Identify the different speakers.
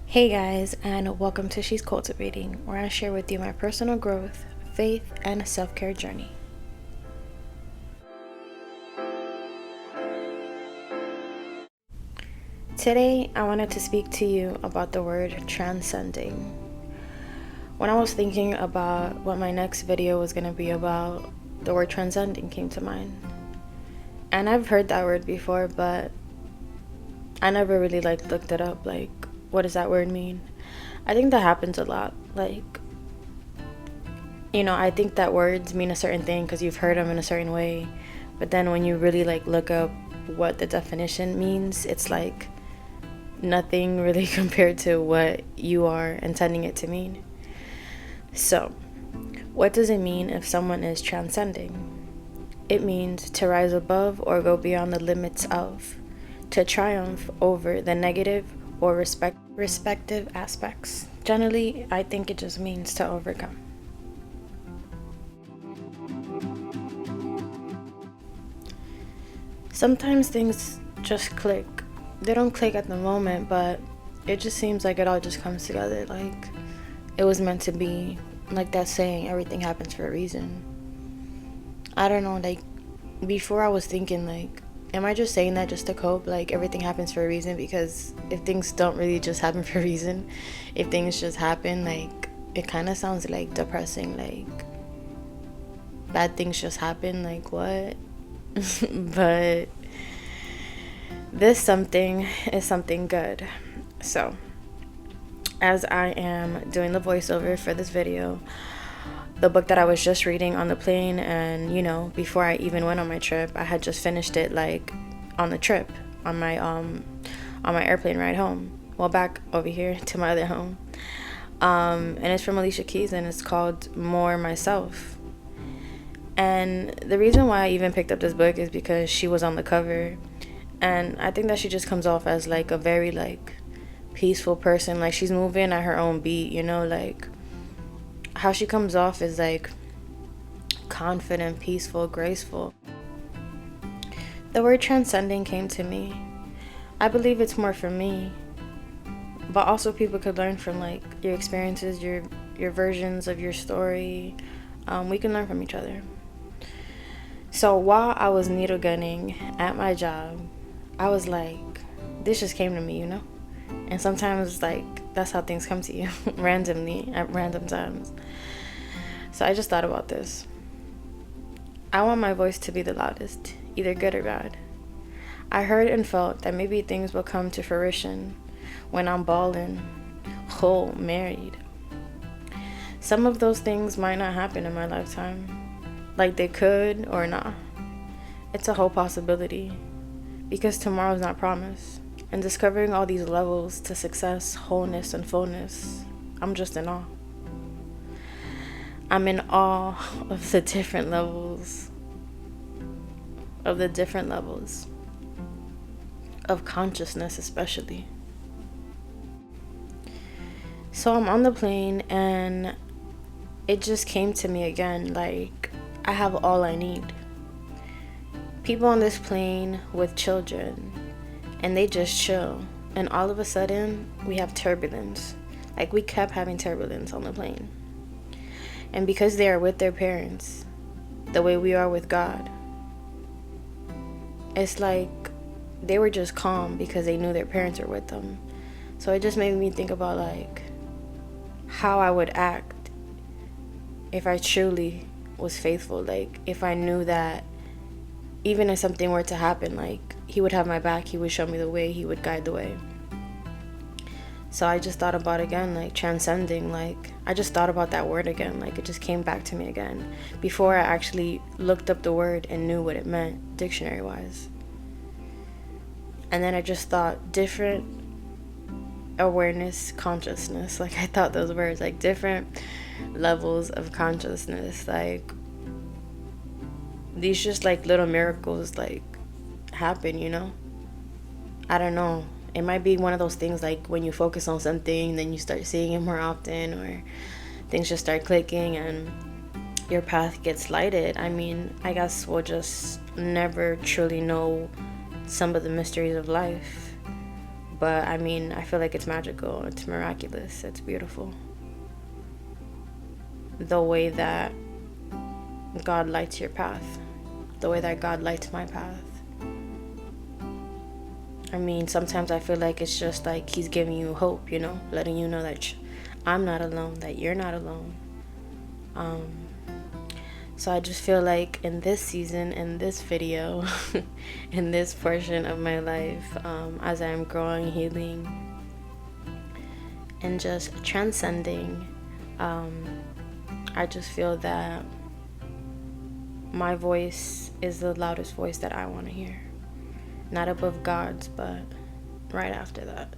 Speaker 1: Hey guys, and welcome to She's Cultivating, where I share with you my personal growth, faith, and self-care journey. Today, I wanted to speak to you about the word transcending. When I was thinking about what my next video was going to be about, the word transcending came to mind. And I've heard that word before, but I never really looked it up, what does that word mean? I think that happens a lot. I think that words mean a certain thing because you've heard them in a certain way, but then when you really look up what the definition means, it's nothing really compared to what you are intending it to mean. So, what does it mean if someone is transcending? It means to rise above or go beyond the limits of, to triumph over the negative or respective aspects. Generally, I think it just means to overcome. Sometimes things just click. They don't click at the moment, but it just seems like it all just comes together. Like it was meant to be. Like that saying, everything happens for a reason. I don't know, before I was thinking am I just saying that just to cope? Everything happens for a reason, because if things don't really just happen for a reason, if things just happen, it kind of sounds depressing, bad things just happen, what? But this something is something good. So, as I am doing the voiceover for this video, the book that I was just reading on the plane, and before I even went on my trip, I had just finished it on the trip, on my airplane ride home. Well, back over here to my other home. And it's from Alicia Keys, and it's called More Myself. And the reason why I even picked up this book is because she was on the cover, and I think that she just comes off as a very peaceful person. She's moving at her own beat, how she comes off is confident, peaceful, graceful. The word transcending came to me. I believe it's more for me, but also people could learn from your experiences, your versions of your story. We can learn from each other. So while I was needle gunning at my job, I was this just came to me, And sometimes that's how things come to you randomly at random times. So I just thought about this. I want my voice to be the loudest, either good or bad. I heard and felt that maybe things will come to fruition when I'm ballin', whole, married. Some of those things might not happen in my lifetime. They could or not. It's a whole possibility, because tomorrow's not promised. And discovering all these levels to success, wholeness, and fullness, I'm just in awe. I'm in awe of the different levels. Of consciousness, especially. So I'm on the plane, and it just came to me again, I have all I need. People on this plane with children, and they just chill, and all of a sudden we have turbulence. We kept having turbulence on the plane, and because they are with their parents the way we are with God, it's they were just calm because they knew their parents were with them. So it just made me think about how I would act if I truly was faithful, if I knew that even if something were to happen, he would have my back, he would show me the way, he would guide the way. So I just thought about again, transcending, I just thought about that word again, it just came back to me again, before I actually looked up the word and knew what it meant, dictionary-wise. And then I just thought different awareness, consciousness, I thought those words, different levels of consciousness, these just little miracles happen, I don't know, it might be one of those things when you focus on something, then you start seeing it more often, or things just start clicking and your path gets lighted. I guess we'll just never truly know some of the mysteries of life, But I mean, I feel like it's magical, it's miraculous, it's beautiful. The way that God lights your path, the way that God lights my path. I mean, sometimes I feel like it's just like He's giving you hope, you know, letting you know that I'm not alone, that you're not alone. So I just feel like in this season, in this video, in this portion of my life, as I'm growing, healing, and just transcending, I just feel that my voice is the loudest voice that I want to hear. Not above God's, but right after that.